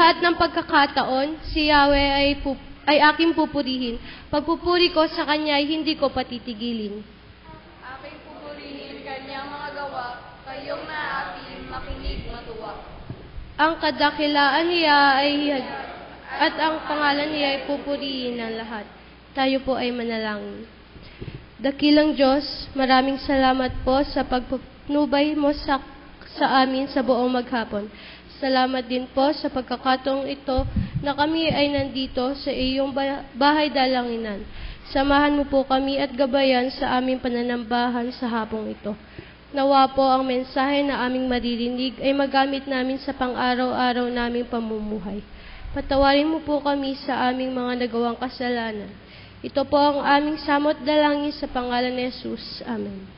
lahat ng pagkakataon, si Yahweh ay aking pupurihin. Pagpupuri ko sa Kanya ay hindi ko patitigilin. Aking pupurihin Kanyang mga gawa, kayong naating makinig matuwa. Ang kadakilaan niya ay at ang pangalan niya ay pupurihin ng lahat. Tayo po ay manalangin. Dakilang Diyos, maraming salamat po sa pagpupnubay mo sa amin sa buong maghapon. Salamat din po sa pagkakataong ito na kami ay nandito sa iyong bahay dalanginan. Samahan mo po kami at gabayan sa aming pananambahan sa hapong ito. Nawa po ang mensahe na aming maririnig ay magamit namin sa pang-araw-araw naming pamumuhay. Patawarin mo po kami sa aming mga nagawang kasalanan. Ito po ang aming samot dalangin sa pangalan ni Jesus. Amen.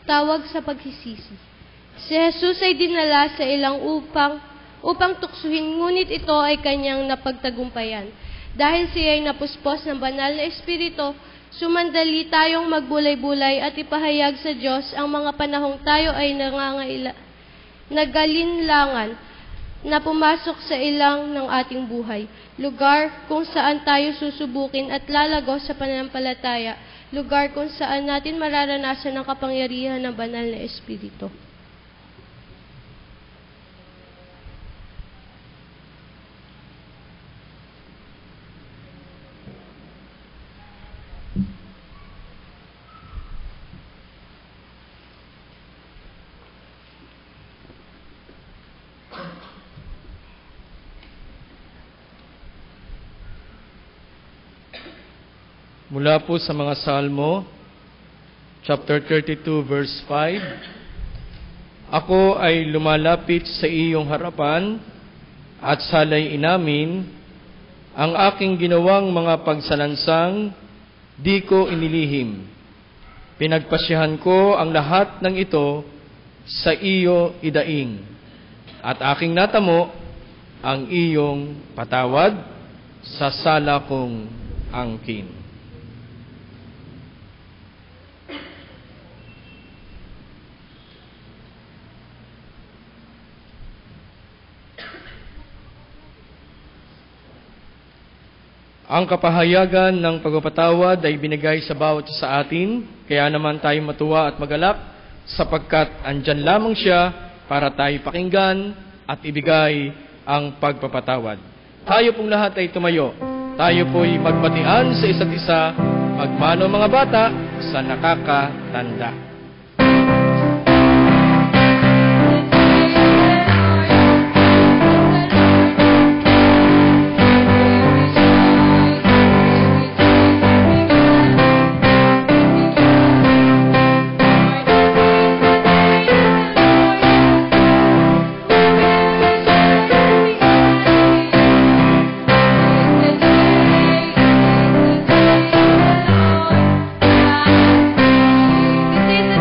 Tawag sa pagsisisi. Si Jesus ay dinala sa ilang upang tuksuhin, ngunit ito ay kanyang napagtagumpayan. Dahil siya ay napuspos ng banal na Espiritu, sumandali tayong magbulay-bulay at ipahayag sa Diyos ang mga panahong tayo ay nagalinlangan na pumasok sa ilang ng ating buhay. Lugar kung saan tayo susubukin at lalago sa pananampalataya. Lugar kung saan natin mararanasan ang kapangyarihan ng banal na Espiritu. Mula po sa mga Salmo, chapter 32, verse 5, Ako ay lumalapit sa iyong harapan at salay inamin, ang aking ginawang mga pagsalansang, di ko inilihim. Pinagpasyahan ko ang lahat ng ito sa iyo idaing, at aking natamo ang iyong patawad sa sala kong angkin. Ang kapahayagan ng pagpapatawad ay binigay sa bawat sa atin, kaya naman tayo matuwa at magalak, sapagkat andyan lamang siya para tayo pakinggan at ibigay ang pagpapatawad. Tayo pong lahat ay tumayo. Tayo po'y magbatian sa isa't isa, magmano mga bata sa nakakatanda. This is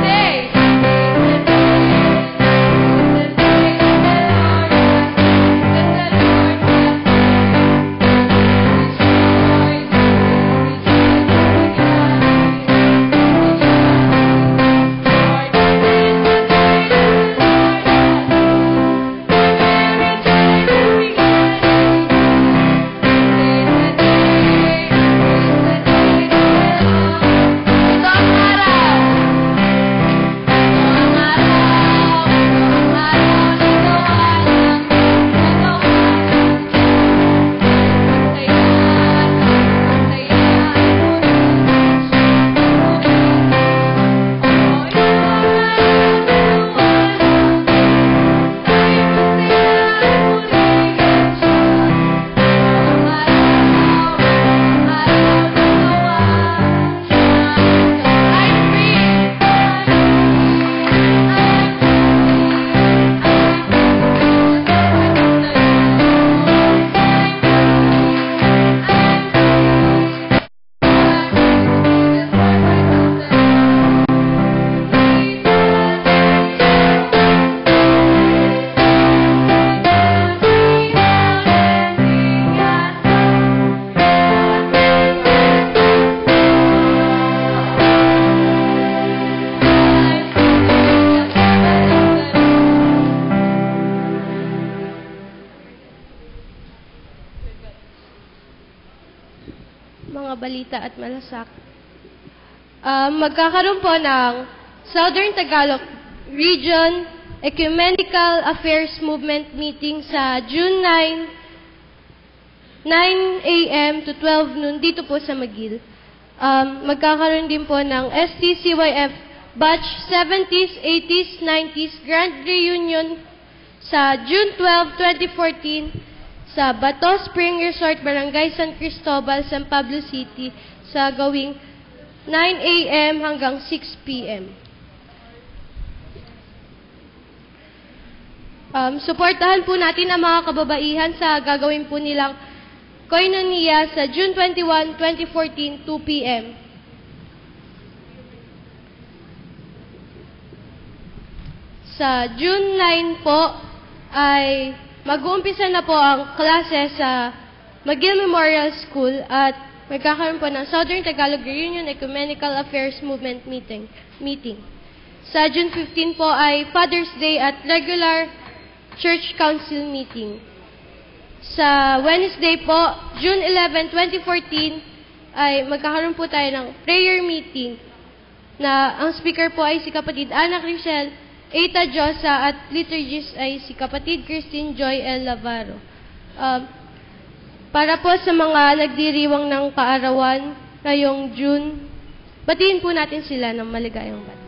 balita at malasakit. Magkakaroon po ng Southern Tagalog Region Ecumenical Affairs Movement meeting sa June 9 a.m. to 12 noon dito po sa McGill. Magkakaroon din po ng STCYF Batch 70s, 80s, 90s Grand Reunion sa June 12, 2014 sa Bato Spring Resort, Barangay San Cristobal, San Pablo City sa gawing 9 a.m. hanggang 6 p.m. Suportahan po natin ang mga kababaihan sa gagawin po nilang Koinonia sa June 21, 2014, 2 p.m. Sa June 9 po ay mag-uumpisa na po ang klase sa McGill Memorial School at magkakaroon po ng Southern Tagalog Reunion Ecumenical Affairs Movement meeting. Sa June 15 po ay Father's Day at regular Church Council meeting. Sa Wednesday po, June 11, 2014, ay magkakaroon po tayo ng prayer meeting na ang speaker po ay si kapatid Ana Crisel, Eta Josa at liturgist ay si kapatid Christine Joy L. Lavaro. Para po sa mga nagdiriwang ng kaarawan ngayong June, batiin po natin sila ng maligayang bati.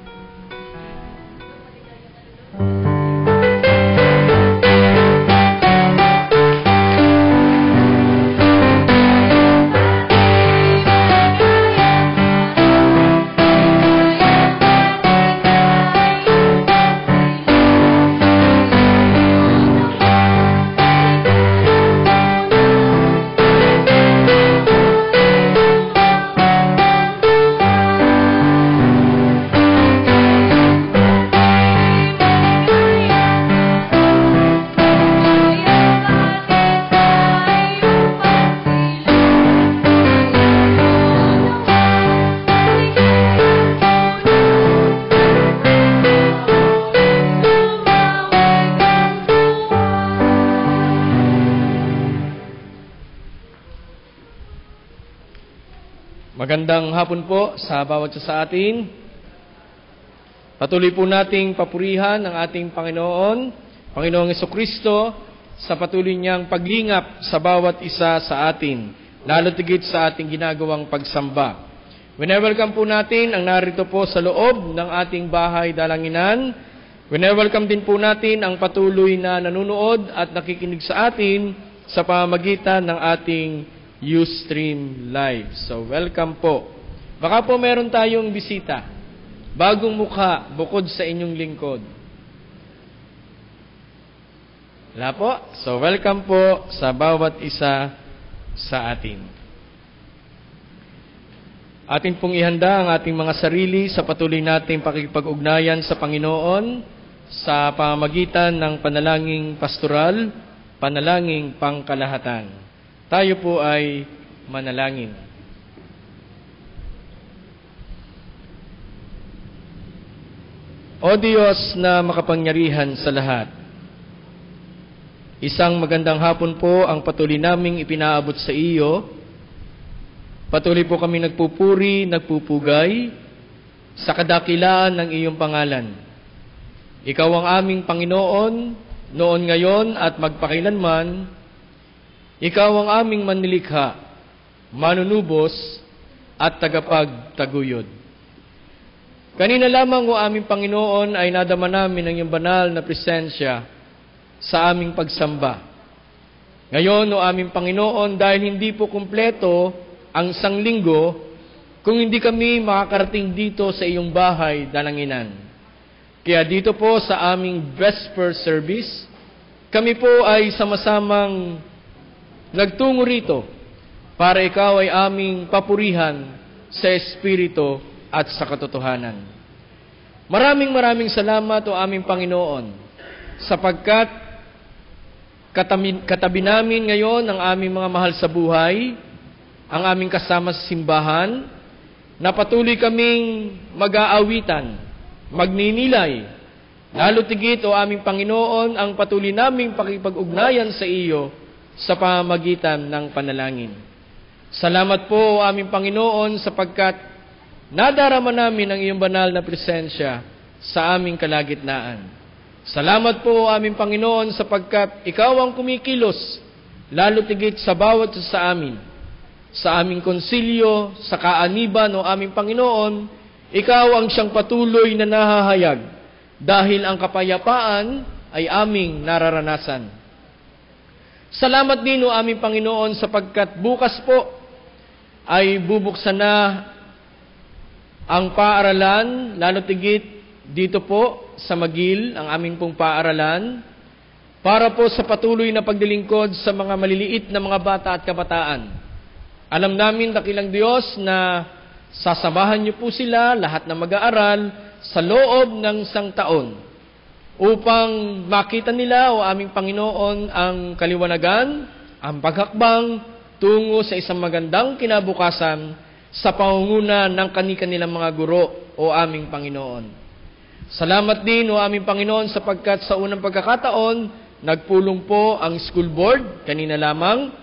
Magandang hapon po sa bawat isa sa atin. Patuloy po nating papurihan ang ating Panginoong Jesucristo sa patuloy niyang paglingap sa bawat isa sa atin, lalo tigit sa ating ginagawang pagsamba. Wine-welcome po natin ang narito po sa loob ng ating bahay dalanginan. Wine-welcome din po natin ang patuloy na nanunood at nakikinig sa atin sa pamamagitan ng ating Ustream Live. So, welcome po. Baka po meron tayong bisita. Bagong mukha bukod sa inyong lingkod. Wala po? So, welcome po sa bawat isa sa atin. Atin pong ihanda ang ating mga sarili sa patuloy nating pakikipag-ugnayan sa Panginoon sa pamamagitan ng panalangin pastoral, panalangin pangkalahatan. Tayo po ay manalangin. O Diyos na makapangyarihan sa lahat, isang magandang hapon po ang patuloy naming ipinaabot sa iyo. Patuloy po kami nagpupuri, nagpupugay sa kadakilaan ng iyong pangalan. Ikaw ang aming Panginoon, noon, ngayon at magpakailanman. Ikaw ang aming manlilikha, manunubos at tagapagtaguyod. Kanina lamang o aming Panginoon ay nadama namin ang iyong banal na presensya sa aming pagsamba. Ngayon o aming Panginoon, dahil hindi po kumpleto ang isang linggo kung hindi kami makakarating dito sa iyong bahay dalanginan. Kaya dito po sa aming Vesper service, kami po ay sama-samang nagtungo rito para ikaw ay aming papurihan sa Espiritu at sa katotohanan. Maraming salamat o aming Panginoon sapagkat katabi namin ngayon ang aming mga mahal sa buhay, ang aming kasama sa simbahan, na patuloy kaming mag-aawitan, magninilay, lalo tigit o aming Panginoon ang patuloy naming pakipag-ugnayan sa iyo sa pamamagitan ng panalangin. Salamat po, o aming Panginoon, sapagkat nadarama namin ang iyong banal na presensya sa aming kalagitnaan. Salamat po, o aming Panginoon, sapagkat ikaw ang kumikilos, lalo tigit sa bawat isa sa amin. Sa aming konsilyo, sa kaaniban, o aming Panginoon, ikaw ang siyang patuloy na nahahayag dahil ang kapayapaan ay aming nararanasan. Salamat din, o aming Panginoon, sapagkat bukas po ay bubuksan na ang paaralan, lalo tigit dito po sa Magil, ang aming pong paaralan, para po sa patuloy na pagdilingkod sa mga maliliit na mga bata at kabataan. Alam namin, dakilang Diyos, na sasamahan niyo po sila, lahat na mag-aaral, sa loob ng isang taon, upang makita nila, o aming Panginoon, ang kaliwanagan, ang paghakbang, tungo sa isang magandang kinabukasan sa pangunguna ng kani-kanilang mga guro, o aming Panginoon. Salamat din, o aming Panginoon, sapagkat sa unang pagkakataon, nagpulong po ang school board, kanina lamang,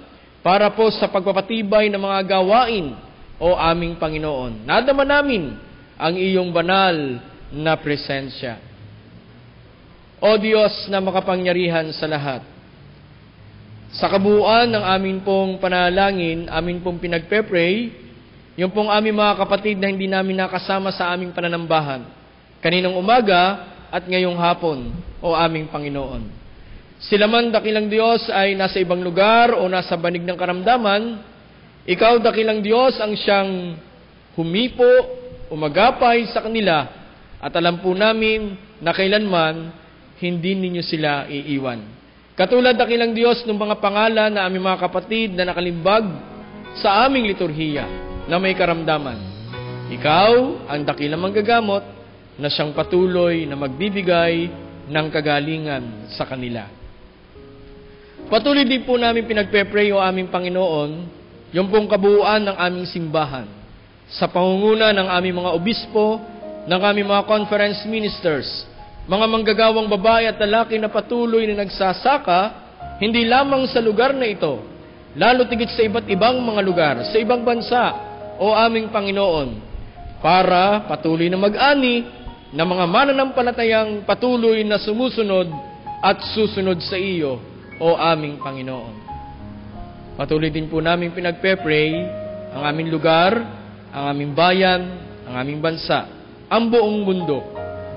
para po sa pagpapatibay ng mga gawain, o aming Panginoon. Nadama namin ang iyong banal na presensya. O Diyos na makapangyarihan sa lahat, sa kabuuan ng amin pong panalangin, amin pong pinagpe-pray, yung pong aming mga kapatid na hindi namin nakasama sa aming pananambahan, kaninang umaga at ngayong hapon, o aming Panginoon. Sila man, dakilang Diyos, ay nasa ibang lugar o nasa banig ng karamdaman, ikaw, dakilang Diyos, ang siyang humipo, umagapay sa kanila, at alam po namin na kailanman hindi ninyo sila iiwan. Katulad, dakilang Diyos, ng mga pangalan na aming mga kapatid na nakalimbag sa aming liturhiya na may karamdaman. Ikaw ang dakilang manggagamot na siyang patuloy na magbibigay ng kagalingan sa kanila. Patuloy din po namin pinagpe-pray, o aming Panginoon, yung pong kabuuan ng aming simbahan sa pangunguna ng aming mga obispo, ng aming mga conference ministers, mga manggagawang babae at lalaki na patuloy na nagsasaka, hindi lamang sa lugar na ito, lalo tigit sa iba't ibang mga lugar, sa ibang bansa, o aming Panginoon, para patuloy na mag-ani ng mga mananampalatayang patuloy na sumusunod at susunod sa iyo, o aming Panginoon. Patuloy din po namin pinagpe-pray ang aming lugar, ang aming bayan, ang aming bansa, ang buong mundo,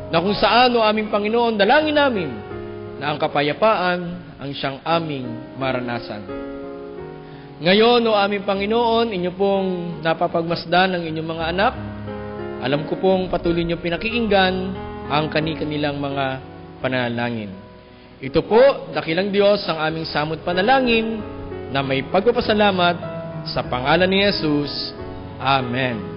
na kung saan, o aming Panginoon, dalangin namin na ang kapayapaan ang siyang aming maranasan. Ngayon, o aming Panginoon, inyo pong napapagmasdan ng inyong mga anak, alam ko pong patuloy niyo pinakikinggan ang kani-kanilang mga panalangin. Ito po, dakilang Diyos, ang aming samot panalangin na may pagpapasalamat sa pangalan ni Jesus. Amen.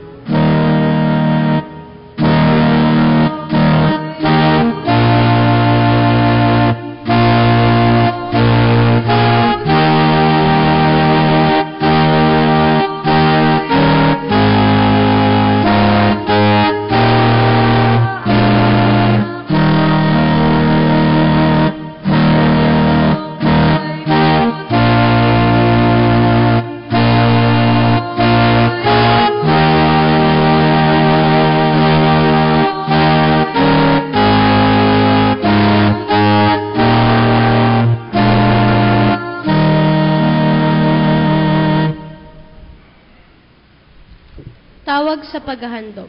Tawag sa paghahandog.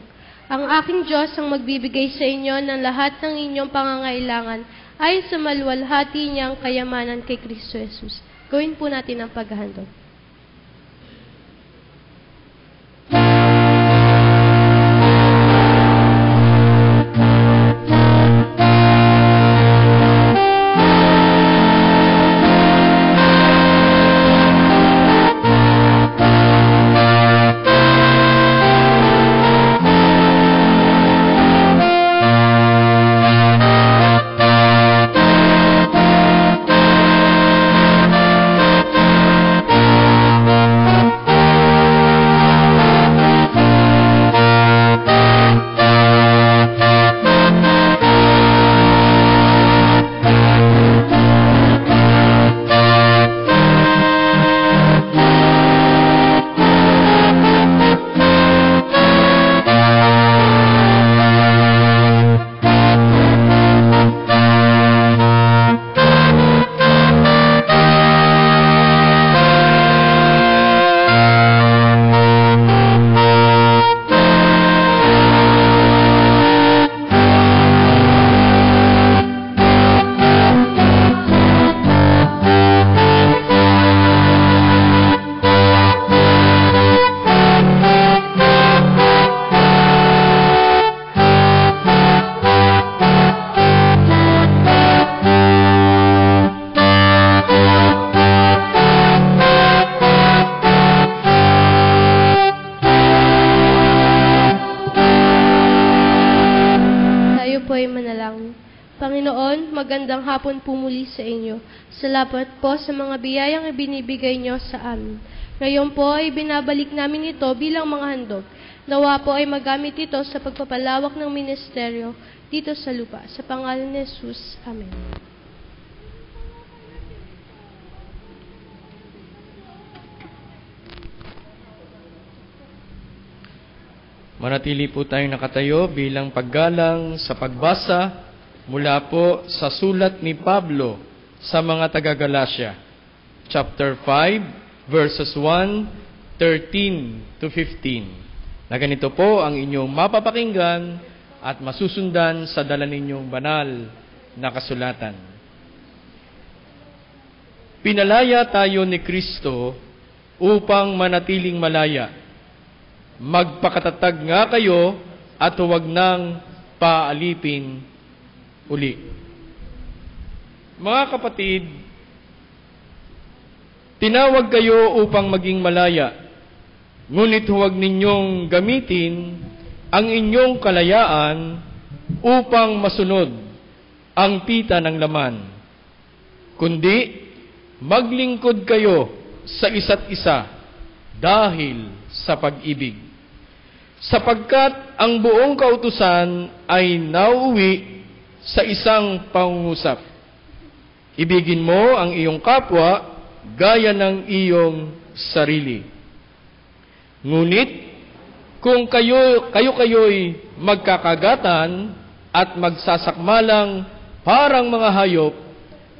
Ang aking Diyos ang magbibigay sa inyo ng lahat ng inyong pangangailangan ay sa maluwalhati niyang kayamanan kay Kristo Jesus. Gawin po natin ang paghahandog. kapayapaan. Panginoon, magandang hapon po muli sa inyo. Salamat po sa mga biyayang ibinibigay niyo sa amin. Ngayon po ay binabalik namin ito bilang mga handog. Nawa po ay magamit ito sa pagpapalawak ng ministeryo dito sa lupa. Sa pangalan ni Jesus. Amen. Manatili po tayong nakatayo bilang paggalang sa pagbasa mula po sa sulat ni Pablo sa mga taga-Galacia, chapter 5, verses 1, 13 to 15. Na ganito po ang inyong mapapakinggan at masusundan sa dala ninyong banal na kasulatan. Pinalaya tayo ni Kristo upang manatiling malaya. Magpakatatag nga kayo at huwag nang paalipin uli. Mga kapatid, tinawag kayo upang maging malaya, ngunit huwag ninyong gamitin ang inyong kalayaan upang masunod ang pita ng laman, kundi maglingkod kayo sa isa't isa dahil sa pag-ibig. Sapagkat ang buong kautusan ay nauwi sa isang pangungusap. Ibigin mo ang iyong kapwa gaya ng iyong sarili. Ngunit kung kayo'y magkakagatan at magsasakmalang parang mga hayop,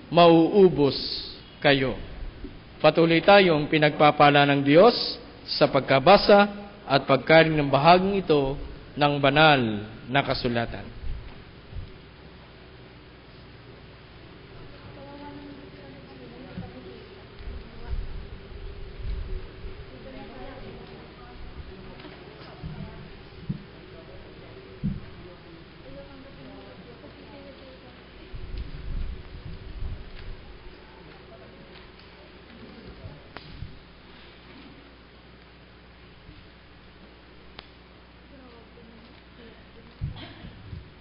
mauubos kayo. Patuloy tayong pinagpapala ng Diyos sa pagkabasa at pagkaring ng bahaging ito ng banal na kasulatan. Salamat. 1 Timothy 4:13. Ang mga kapatid, ipagpatuloy natin ang pag-aaral sa Biblia. Ito ang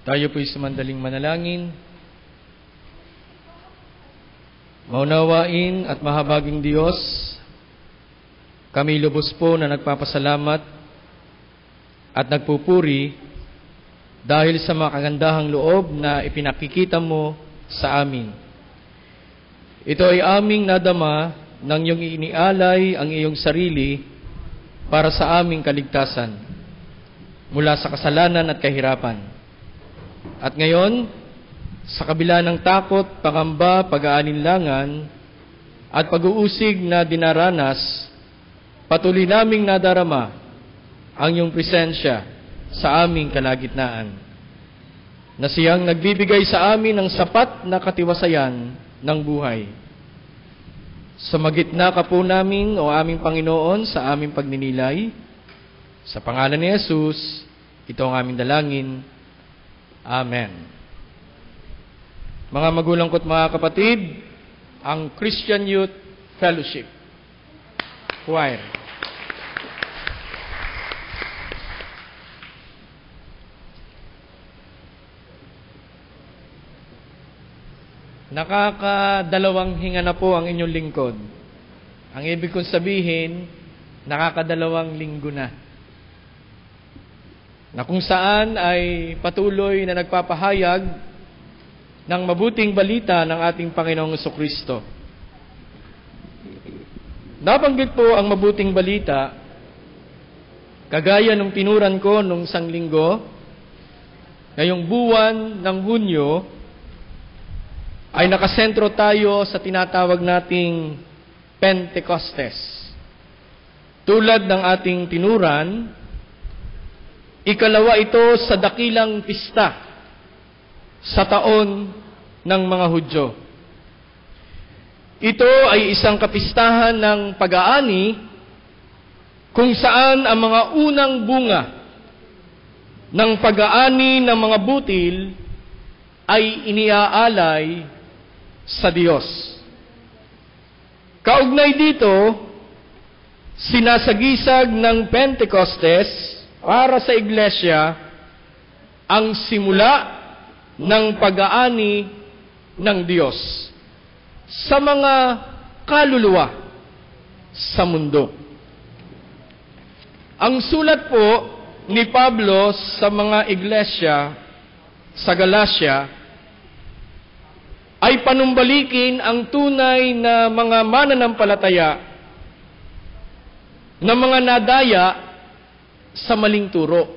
Tayo po'y sumandaling manalangin. Maunawain at mahabaging Diyos, kami lubos po na nagpapasalamat at nagpupuri dahil sa makagandahang loob na ipinakikita mo sa amin. Ito ay aming nadama nang iyong inialay ang iyong sarili para sa aming kaligtasan mula sa kasalanan at kahirapan. At ngayon, sa kabila ng takot, pangamba, pag-aalinlangan, at pag-uusig na dinaranas, patuloy naming nadarama ang iyong presensya sa aming kalagitnaan, na siyang nagbibigay sa amin ng sapat na katiwasayan ng buhay. Sumagit na ka po namin, o aming Panginoon, sa aming pagninilay. Sa pangalan ni Jesus, ito ang aming dalangin. Amen. Mga magulang ko't mga kapatid, ang Christian Youth Fellowship Choir. Nakakadalawang hinga na po ang inyong lingkod. Ang ibig kong sabihin, nakakadalawang linggo na kung saan ay patuloy na nagpapahayag ng mabuting balita ng ating Panginoong Jesucristo. Nabanggit po ang mabuting balita, kagaya nung tinuran ko nung isang linggo, ngayong buwan ng Hunyo, ay nakasentro tayo sa tinatawag nating Pentecostes. Tulad ng ating tinuran, ikalawa ito sa dakilang pista sa taon ng mga Hudyo. Ito ay isang kapistahan ng pag-aani kung saan ang mga unang bunga ng pag-aani ng mga butil ay iniaalay sa Diyos. Kaugnay dito, sinasagisag ng Pentecostes para sa iglesia ang simula ng pag-aani ng Diyos sa mga kaluluwa sa mundo. Ang sulat po ni Pablo sa mga iglesia sa Galacia ay panumbalikin ang tunay na mga mananampalataya na mga nadaya sa maling turo.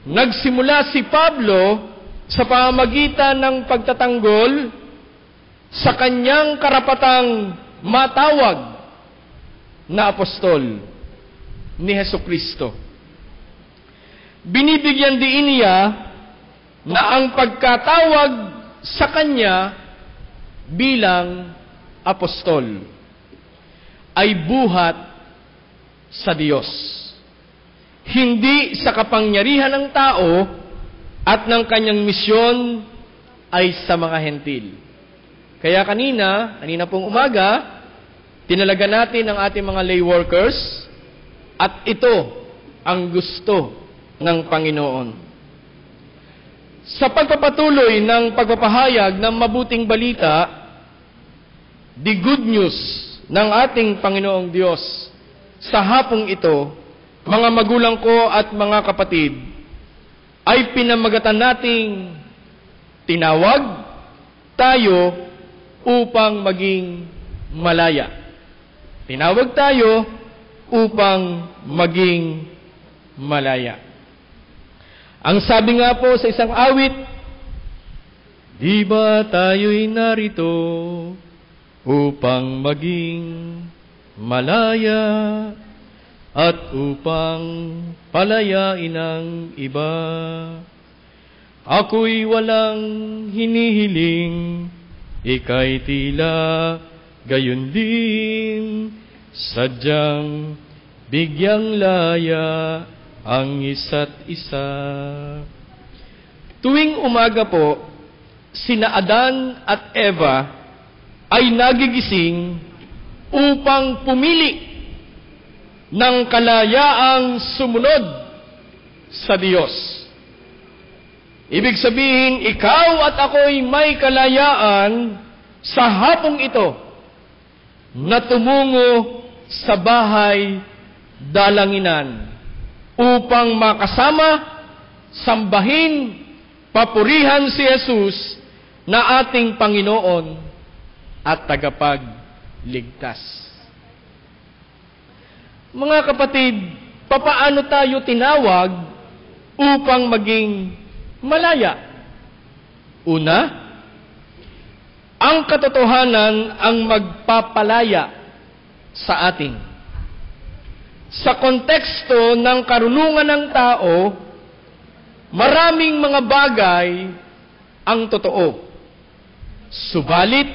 Nagsimula si Pablo sa pamamagitan ng pagtatanggol sa kanyang karapatang matawag na apostol ni Hesukristo. Binibigyan din niya na ang pagkatawag sa kanya bilang apostol ay buhat sa Diyos. Hindi sa kapangyarihan ng tao at ng kanyang misyon ay sa mga hentil. Kaya kanina pong umaga, tinalaga natin ang ating mga lay workers at ito ang gusto ng Panginoon. Sa pagpapatuloy ng pagpapahayag ng mabuting balita, the good news ng ating Panginoong Diyos sa hapong ito, mga magulang ko at mga kapatid, ay pinamagatan nating tinawag tayo upang maging malaya. Tinawag tayo upang maging malaya. Ang sabi nga po sa isang awit, di ba tayo'y narito upang maging malaya at upang palayain ang iba. Ako'y walang hinihiling, ika'y tila gayon din, sadyang bigyang laya ang isa't isa. Tuwing umaga po, sina Adan at Eva ay nagigising upang pumili ng kalayaang sumunod sa Diyos. Ibig sabihin, ikaw at ako'y may kalayaan sa hapong ito na tumungo sa bahay dalanginan upang makasama, sambahin, papurihan si Jesus na ating Panginoon at tagapagligtas. Mga kapatid, papaano tayo tinawag upang maging malaya? Una, ang katotohanan ang magpapalaya sa atin. Sa konteksto ng karunungan ng tao, maraming mga bagay ang totoo. Subalit,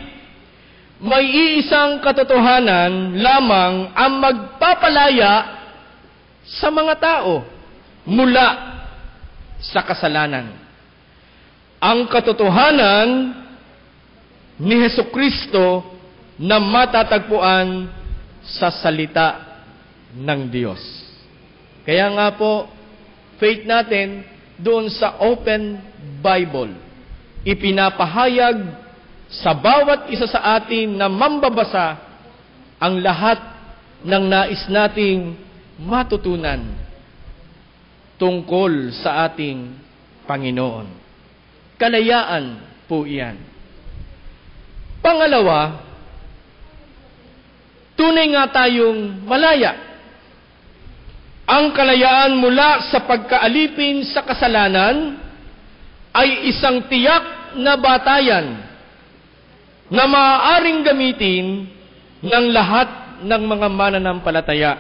may iisang katotohanan lamang ang magpapalaya sa mga tao mula sa kasalanan. Ang katotohanan ni Hesukristo na matatagpuan sa salita ng Diyos. Kaya nga po, faith natin doon sa Open Bible, ipinapahayag sa bawat isa sa atin na mambabasa ang lahat ng nais nating matutunan tungkol sa ating Panginoon. Kalayaan po iyan. Pangalawa, tunay nga tayong malaya. Ang kalayaan mula sa pagkaalipin sa kasalanan ay isang tiyak na batayan na maaaring gamitin ng lahat ng mga mananampalataya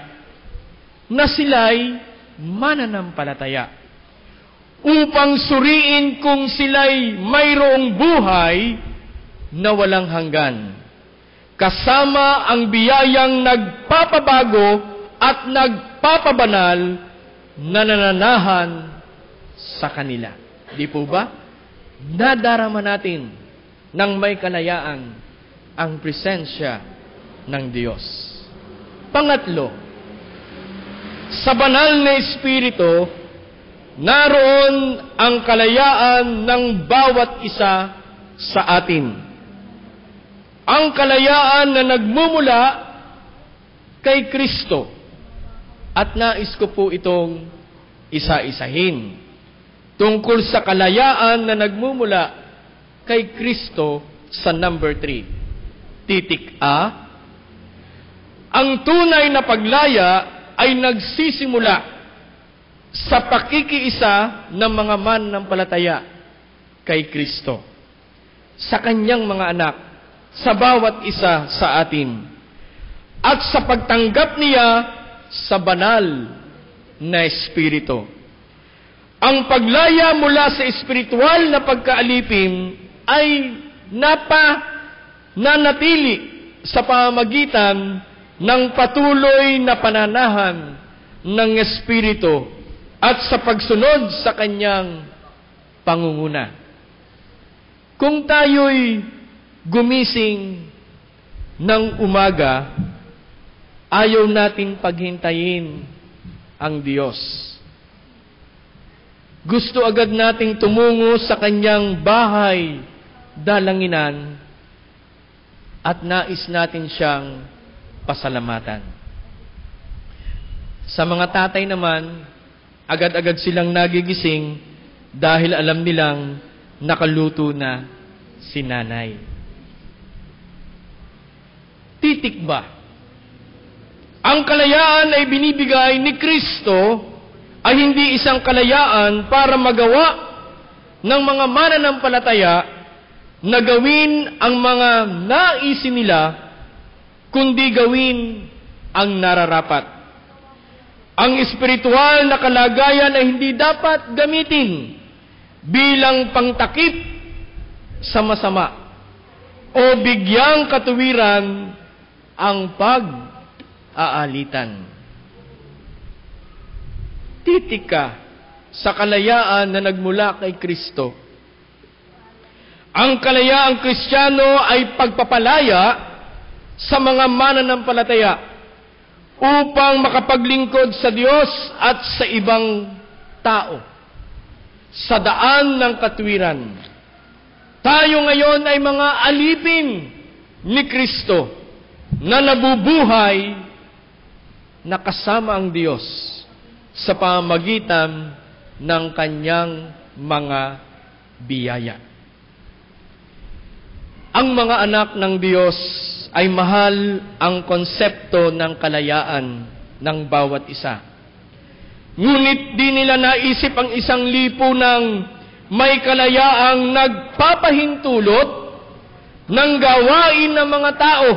na sila'y mananampalataya upang suriin kung sila'y mayroong buhay na walang hanggan, kasama ang biyayang nagpapabago at nagpapabanal na nananahan sa kanila. Di po ba? Nadarama natin ng may kalayaan ang presensya ng Diyos. Pangatlo, sa banal na Espiritu, naroon ang kalayaan ng bawat isa sa atin. Ang kalayaan na nagmumula kay Kristo. At nais ko po itong isa-isahin. Tungkol sa kalayaan na nagmumula kay Kristo sa number 3. Titik A, ang tunay na paglaya ay nagsisimula sa pakikiisa ng mga mananampalataya kay Kristo, sa kanyang mga anak, sa bawat isa sa atin, at sa pagtanggap niya sa banal na Espiritu. Ang paglaya mula sa espiritual na pagkaalipin ay nanatili sa pamamagitan ng patuloy na pananahan ng Espiritu at sa pagsunod sa kanyang pangunguna. Kung tayo'y gumising ng umaga, ayaw nating paghintayin ang Diyos. Gusto agad nating tumungo sa kanyang bahay dalanginan at nais natin siyang pasalamatan. Sa mga tatay naman, agad-agad silang nagigising dahil alam nilang nakaluto na si nanay. Titik ba? Ang kalayaan ay binibigay ni Kristo ay hindi isang kalayaan para magawa ng mga mananampalataya na gawin ang mga naisin nila, kundi gawin ang nararapat. Ang espiritual na kalagayan ay hindi dapat gamitin bilang pangtakip sa masama o bigyang katuwiran ang pag-aalitan. Titik ka sa kalayaan na nagmula kay Kristo. Ang kalayaang Kristiyano ay pagpapalaya sa mga mananampalataya upang makapaglingkod sa Diyos at sa ibang tao. sa daan ng katwiran. Tayo ngayon ay mga alipin ni Kristo na nabubuhay na kasama ang Diyos sa pamamagitan ng kanyang mga biyaya. Ang mga anak ng Diyos ay mahal ang konsepto ng kalayaan ng bawat isa. Ngunit di nila naisip ang isang lipunang may kalayaang nagpapahintulot ng gawain ng mga tao.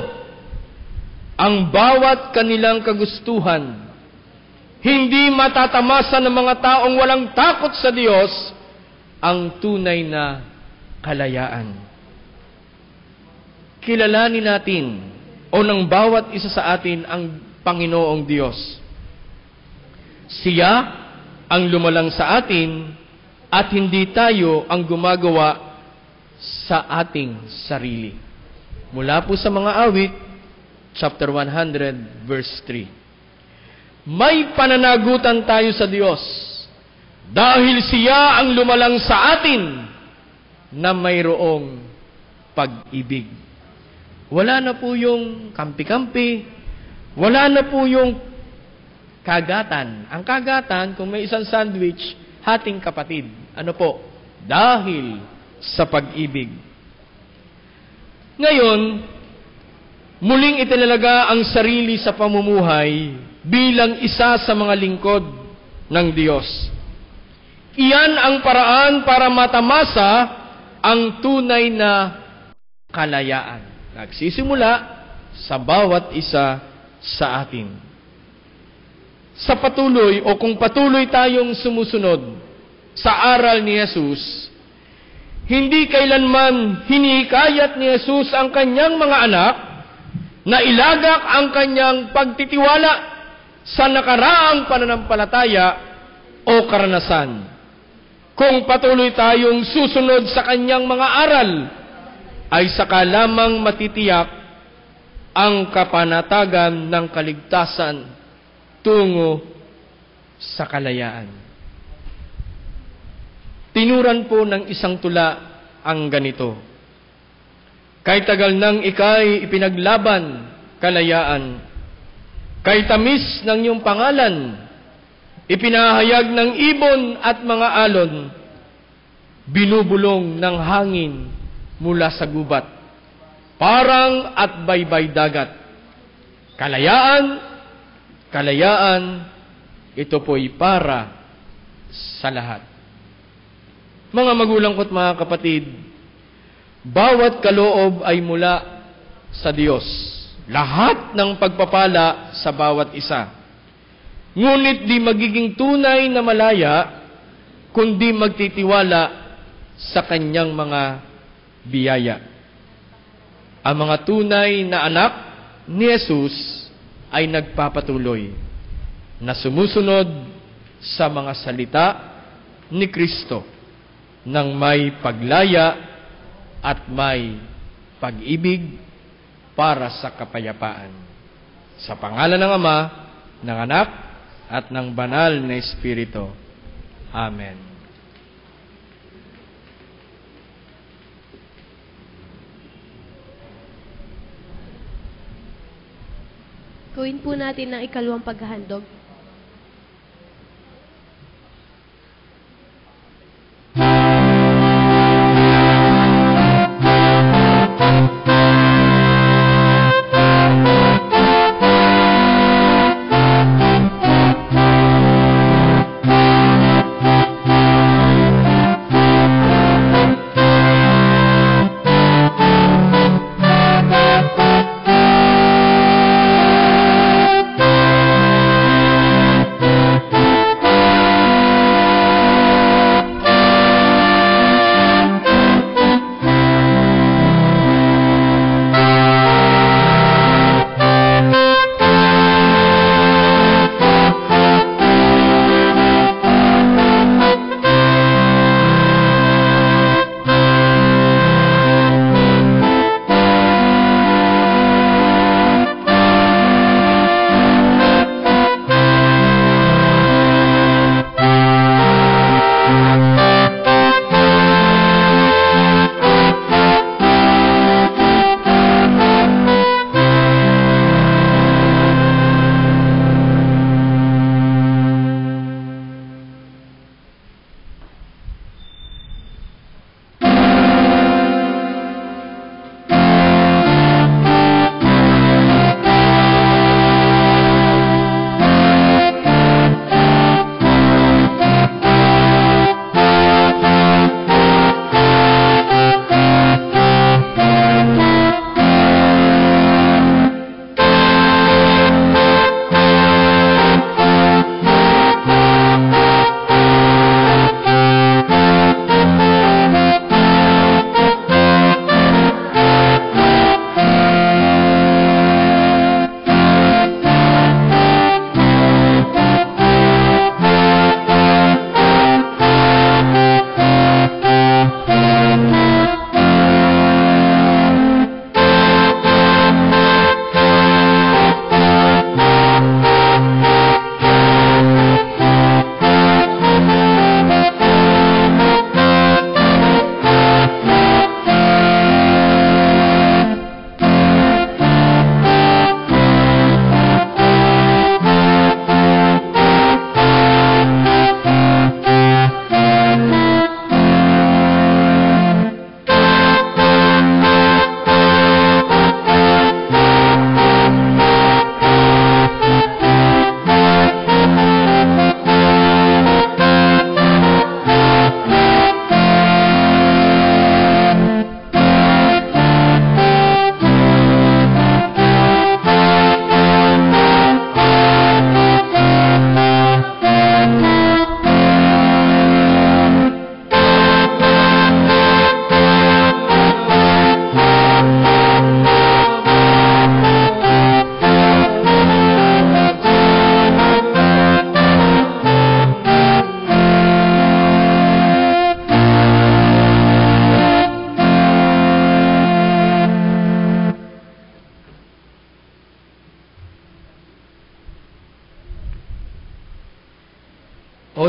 Ang bawat kanilang kagustuhan, hindi matatamasa ng mga taong walang takot sa Diyos ang tunay na kalayaan. Kilalanin natin o ng bawat isa sa atin ang Panginoong Diyos. Siya ang lumalang sa atin at hindi tayo ang gumagawa sa ating sarili. Mula po sa mga awit, chapter 100, verse 3. May pananagutan tayo sa Diyos dahil siya ang lumalang sa atin na mayroong pag-ibig. Wala na po yung kampi-kampi, wala na po yung kagatan. Ang kagatan, kung may isang sandwich, hating kapatid. Ano po? Dahil sa pag-ibig. Ngayon, muling itinalaga ang sarili sa pamumuhay bilang isa sa mga lingkod ng Diyos. Iyan ang paraan para matamasa ang tunay na kalayaan. Nagsisimula sa bawat isa sa atin. Sa patuloy o kung patuloy tayong sumusunod sa aral ni Jesus, hindi kailanman hinihikayat ni Jesus ang kanyang mga anak na ilagak ang kanyang pagtitiwala sa nakaraang pananampalataya o karanasan. Kung patuloy tayong susunod sa kanyang mga aral, ay saka lamang matitiyak ang kapanatagan ng kaligtasan tungo sa kalayaan. Tinuran po ng isang tula ang ganito. Kay tagal nang ika'y ipinaglaban, kalayaan, kay tamis ng iyong pangalan, ipinahayag ng ibon at mga alon, binubulong ng hangin mula sa gubat, parang at baybay dagat. Kalayaan, kalayaan, ito po'y para sa lahat. Mga magulang ko't mga kapatid, bawat kaloob ay mula sa Diyos. Lahat ng pagpapala sa bawat isa. Ngunit di magiging tunay na malaya kundi magtitiwala sa kanyang mga biyaya. Ang mga tunay na anak ni Jesus ay nagpapatuloy na sumusunod sa mga salita ni Kristo ng may paglaya at may pag-ibig para sa kapayapaan. Sa pangalan ng Ama, ng Anak, at ng Banal na Espiritu. Amen. Gawin po natin ang ikalawang paghahandog.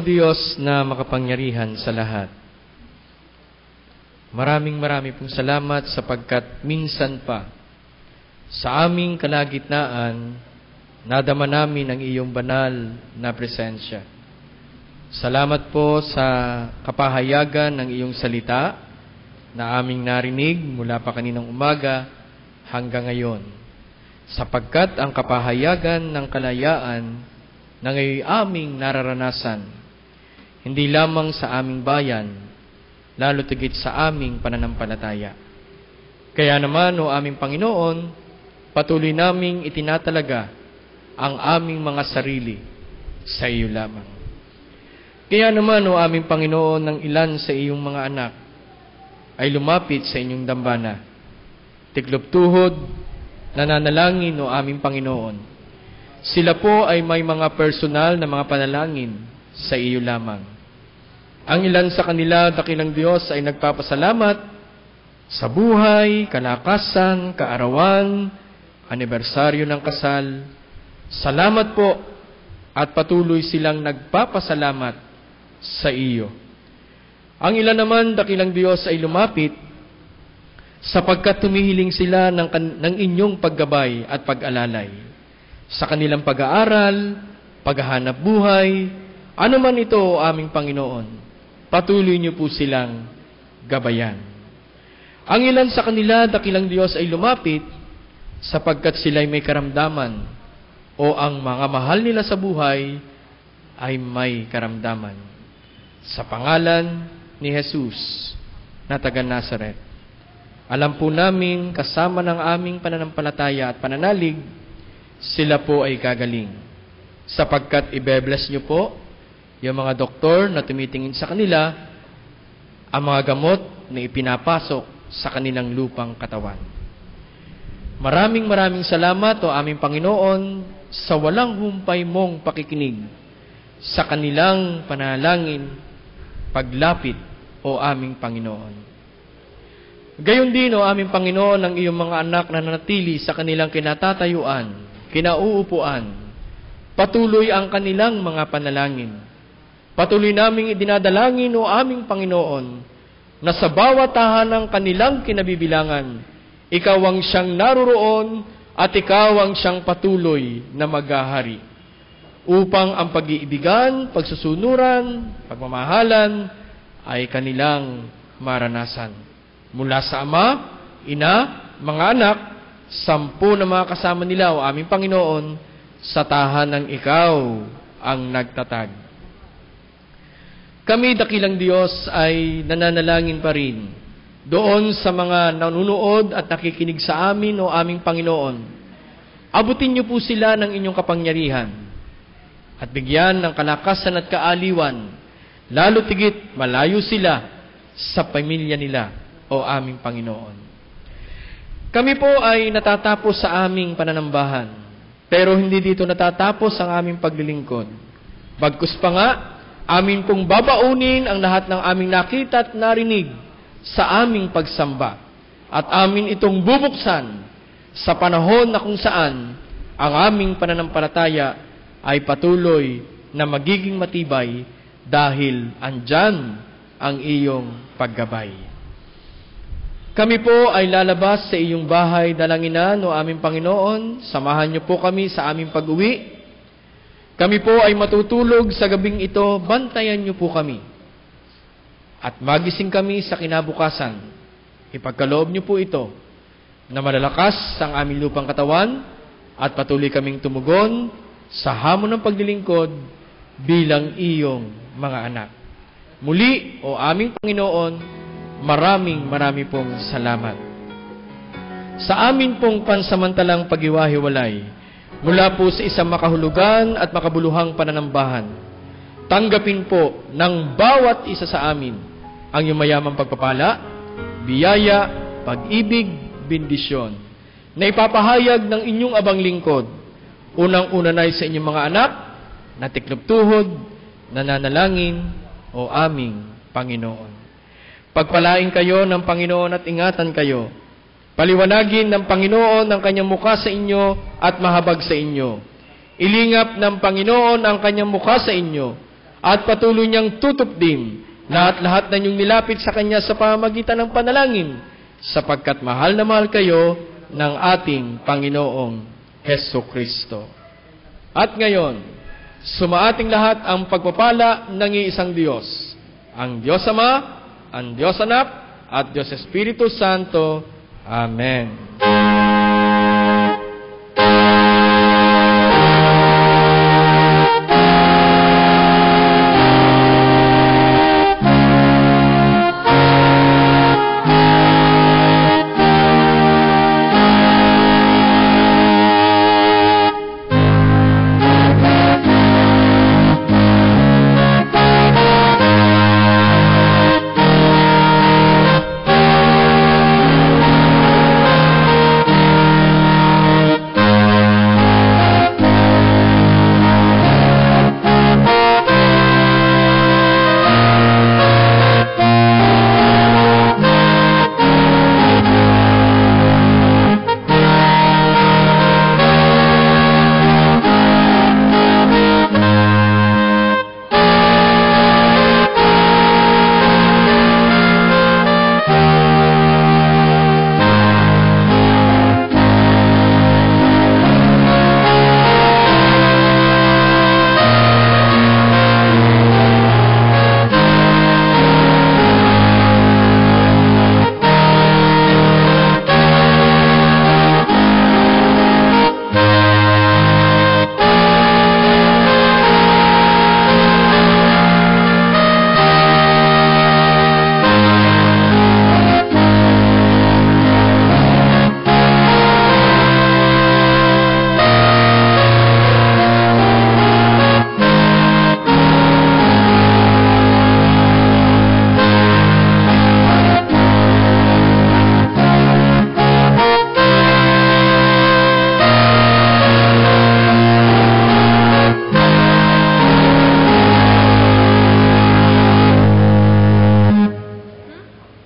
Diyos na makapangyarihan sa lahat, maraming pong salamat sapagkat minsan pa sa aming kalagitnaan, nadama namin ang iyong banal na presensya. Salamat po sa kapahayagan ng iyong salita na aming narinig mula pa kaninang umaga hanggang ngayon. Sapagkat ang kapahayagan ng kalayaan na ngayon aming nararanasan, hindi lamang sa aming bayan, lalo tigit sa aming pananampalataya. Kaya naman, o aming Panginoon, patuloy naming itinatalaga ang aming mga sarili sa iyo lamang. Kaya naman, o aming Panginoon, ng ilan sa iyong mga anak ay lumapit sa inyong dambana. Tiklop tuhod, nananalangin, o aming Panginoon. Sila po ay may mga personal na mga panalangin sa iyo lamang. Ang ilan sa kanila, dakilang Diyos, ay nagpapasalamat sa buhay, kalakasan, kaarawan, anibersaryo ng kasal. Salamat po at patuloy silang nagpapasalamat sa iyo. Ang ilan naman, dakilang Diyos, ay lumapit sapagkat tumihiling sila ng inyong paggabay at pag-alalay sa kanilang pag-aaral, paghahanap buhay, ano man ito, o aming Panginoon, patuloy niyo po silang gabayan. Ang ilan sa kanila, dakilang Diyos, ay lumapit sapagkat sila'y may karamdaman o ang mga mahal nila sa buhay ay may karamdaman. Sa pangalan ni Jesus na taga Nazaret, alam po namin kasama ng aming pananampalataya at pananalig, sila po ay gagaling. Sapagkat i-bless nyo po yung mga doktor na tumitingin sa kanila ang mga gamot na ipinapasok sa kanilang lupang katawan. Maraming salamat, o aming Panginoon, sa walang humpay mong pakikinig sa kanilang panalangin, paglapit, o aming Panginoon. Gayon din, o aming Panginoon, ang iyong mga anak na nanatili sa kanilang kinatatayuan, kinauupuan, patuloy ang kanilang mga panalangin. Patuloy naming idinadalangin, o aming Panginoon, na sa bawat tahanang kanilang kinabibilangan, ikaw ang siyang naroroon at ikaw ang siyang patuloy na maghahari. Upang ang pag-iibigan, pagsusunuran, pagmamahalan ay kanilang maranasan. Mula sa ama, ina, mga anak, 10 na mga kasama nila, o aming Panginoon, sa tahanang ikaw ang nagtatag. Kami, dakilang Diyos, ay nananalangin pa rin doon sa mga nanunood at nakikinig sa amin, o aming Panginoon. Abutin niyo po sila ng inyong kapangyarihan at bigyan ng kalakasan at kaaliwan, lalo tigit malayo sila sa pamilya nila, o aming Panginoon. Kami po ay natatapos sa aming pananambahan, pero hindi dito natatapos ang aming paglilingkod. Bagkus pa nga, amin pong babaunin ang lahat ng aming nakita at narinig sa aming pagsamba, at amin itong bubuksan sa panahon na kung saan ang aming pananampalataya ay patuloy na magiging matibay dahil andyan ang iyong paggabay. Kami po ay lalabas sa iyong bahay dalanginan, o aming Panginoon. Samahan niyo po kami sa aming pag-uwi. Kami po ay matutulog sa gabing ito, bantayan niyo po kami. At magising kami sa kinabukasan. Ipagkaloob niyo po ito, na malalakas ang aming lupang katawan, at patuloy kaming tumugon sa hamon ng paglilingkod bilang iyong mga anak. Muli, o aming Panginoon, marami pong salamat. Sa amin pong pansamantalang pag-iwahiwalay, mula po sa isang makahulugan at makabuluhang pananambahan, tanggapin po ng bawat isa sa amin ang iyong mayamang pagpapala, biyaya, pag-ibig, bendisyon, na ipapahayag ng inyong abang lingkod, unang-una na sa inyong mga anak, na tiklop tuhod, nananalangin, o aming Panginoon. Pagpalain kayo ng Panginoon at ingatan kayo. Paliwanagin ng Panginoon ang kanyang mukha sa inyo at mahabag sa inyo. Ilingap ng Panginoon ang kanyang mukha sa inyo at patuloy niyang tutupdin lahat-lahat na inyong nilapit sa Kanya sa pamamagitan ng panalangin, sapagkat mahal na mahal kayo ng ating Panginoong Heso Kristo. At ngayon, sumaating lahat ang pagpapala ng iisang Diyos, ang Diyos Ama, ang Diyos Anak, at Diyos Espiritu Santo. Amen.